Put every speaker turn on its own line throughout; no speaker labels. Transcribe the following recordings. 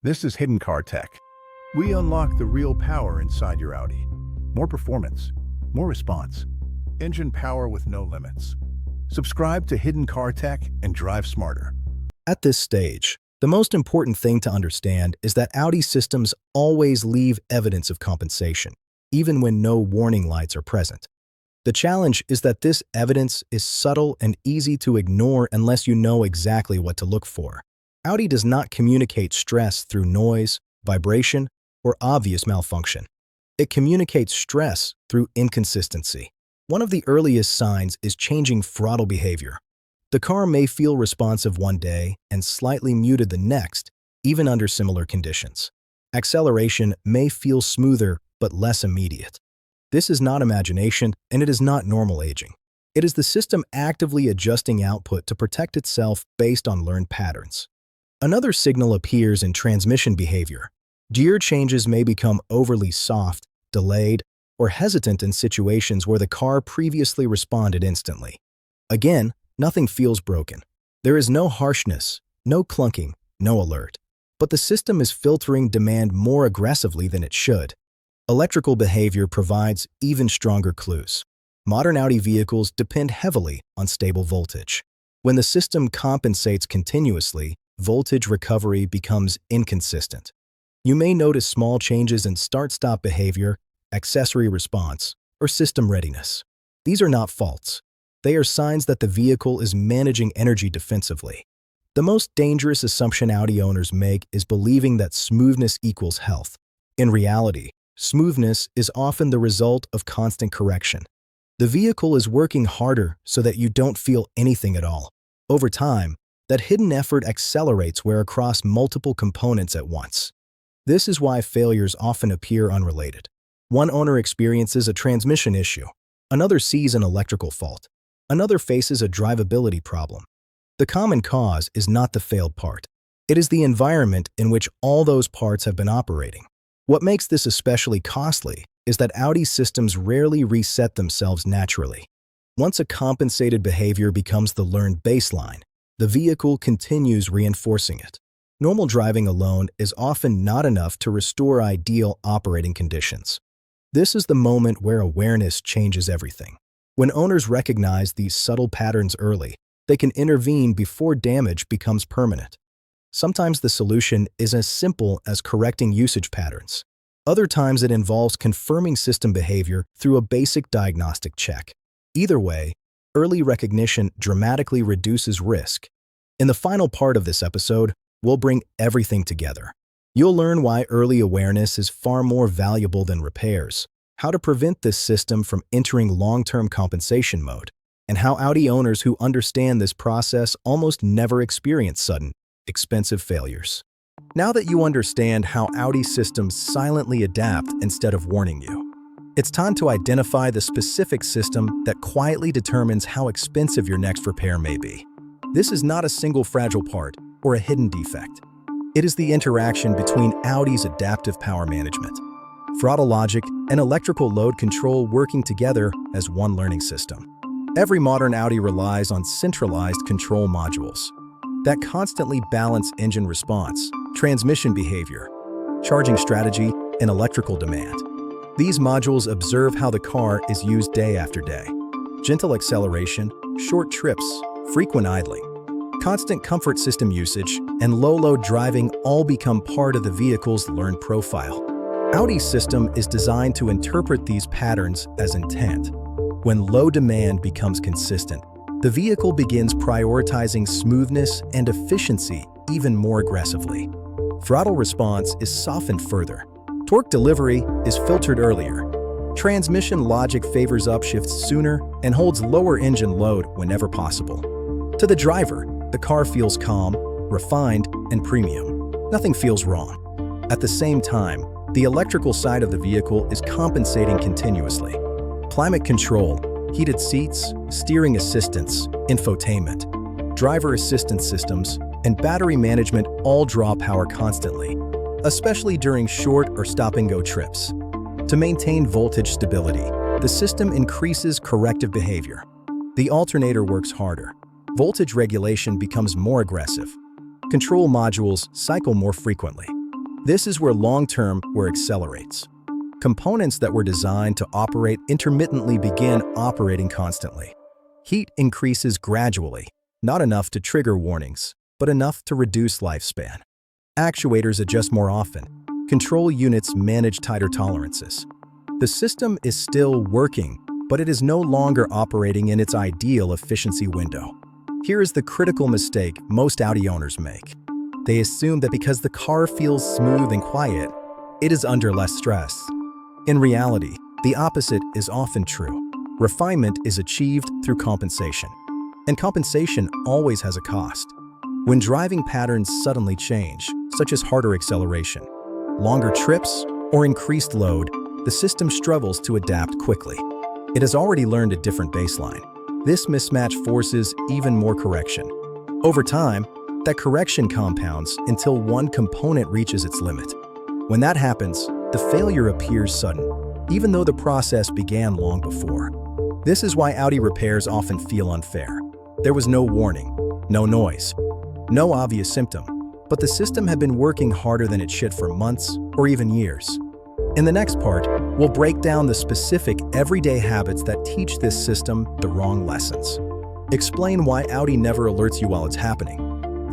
This is Hidden Car Tech. We unlock the real power inside your Audi. More performance, more response, engine power with no limits. Subscribe to Hidden Car Tech and drive smarter.
At this stage, the most important thing to understand is that Audi systems always leave evidence of compensation, even when no warning lights are present. The challenge is that this evidence is subtle and easy to ignore unless you know exactly what to look for. Audi does not communicate stress through noise, vibration, or obvious malfunction. It communicates stress through inconsistency. One of the earliest signs is changing throttle behavior. The car may feel responsive one day and slightly muted the next, even under similar conditions. Acceleration may feel smoother but less immediate. This is not imagination, and it is not normal aging. It is the system actively adjusting output to protect itself based on learned patterns. Another signal appears in transmission behavior. Gear changes may become overly soft, delayed, or hesitant in situations where the car previously responded instantly. Again, nothing feels broken. There is no harshness, no clunking, no alert. But the system is filtering demand more aggressively than it should. Electrical behavior provides even stronger clues. Modern Audi vehicles depend heavily on stable voltage. When the system compensates continuously, voltage recovery becomes inconsistent. You may notice small changes in start-stop behavior, accessory response, or system readiness. These are not faults. They are signs that the vehicle is managing energy defensively. The most dangerous assumption Audi owners make is believing that smoothness equals health. In reality, smoothness is often the result of constant correction. The vehicle is working harder so that you don't feel anything at all. Over time, that hidden effort accelerates wear across multiple components at once. This is why failures often appear unrelated. One owner experiences a transmission issue. Another sees an electrical fault. Another faces a drivability problem. The common cause is not the failed part. It is the environment in which all those parts have been operating. What makes this especially costly is that Audi systems rarely reset themselves naturally. Once a compensated behavior becomes the learned baseline, the vehicle continues reinforcing it. Normal driving alone is often not enough to restore ideal operating conditions. This is the moment where awareness changes everything. When owners recognize these subtle patterns early, they can intervene before damage becomes permanent. Sometimes the solution is as simple as correcting usage patterns. Other times it involves confirming system behavior through a basic diagnostic check. Either way, early recognition dramatically reduces risk. In the final part of this episode, we'll bring everything together. You'll learn why early awareness is far more valuable than repairs, how to prevent this system from entering long-term compensation mode, and how Audi owners who understand this process almost never experience sudden, expensive failures. Now that you understand how Audi systems silently adapt instead of warning you, it's time to identify the specific system that quietly determines how expensive your next repair may be. This is not a single fragile part or a hidden defect. It is the interaction between Audi's adaptive power management, throttle logic, and electrical load control working together as one learning system. Every modern Audi relies on centralized control modules that constantly balance engine response, transmission behavior, charging strategy, and electrical demand. These modules observe how the car is used day after day. Gentle acceleration, short trips, frequent idling, constant comfort system usage, and low-load driving all become part of the vehicle's learned profile. Audi's system is designed to interpret these patterns as intent. When low demand becomes consistent, the vehicle begins prioritizing smoothness and efficiency even more aggressively. Throttle response is softened further. Torque delivery is filtered earlier. Transmission logic favors upshifts sooner and holds lower engine load whenever possible. To the driver, the car feels calm, refined, and premium. Nothing feels wrong. At the same time, the electrical side of the vehicle is compensating continuously. Climate control, heated seats, steering assistance, infotainment, driver assistance systems, and battery management all draw power constantly, especially during short or stop-and-go trips. To maintain voltage stability, the system increases corrective behavior. The alternator works harder. Voltage regulation becomes more aggressive. Control modules cycle more frequently. This is where long-term wear accelerates. Components that were designed to operate intermittently begin operating constantly. Heat increases gradually, not enough to trigger warnings, but enough to reduce lifespan. Actuators adjust more often. Control units manage tighter tolerances. The system is still working, but it is no longer operating in its ideal efficiency window. Here is the critical mistake most Audi owners make. They assume that because the car feels smooth and quiet, it is under less stress. In reality, the opposite is often true. Refinement is achieved through compensation. And compensation always has a cost. When driving patterns suddenly change, such as harder acceleration, longer trips, or increased load, the system struggles to adapt quickly. It has already learned a different baseline. This mismatch forces even more correction. Over time, that correction compounds until one component reaches its limit. When that happens, the failure appears sudden, even though the process began long before. This is why Audi repairs often feel unfair. There was no warning, no noise, no obvious symptom, but the system had been working harder than it should for months or even years. In the next part, we'll break down the specific everyday habits that teach this system the wrong lessons. Explain why Audi never alerts you while it's happening,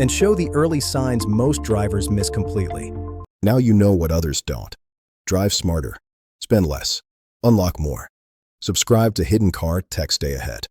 and show the early signs most drivers miss completely.
Now you know what others don't. Drive smarter, spend less, unlock more. Subscribe to Hidden Car Tech. Stay ahead.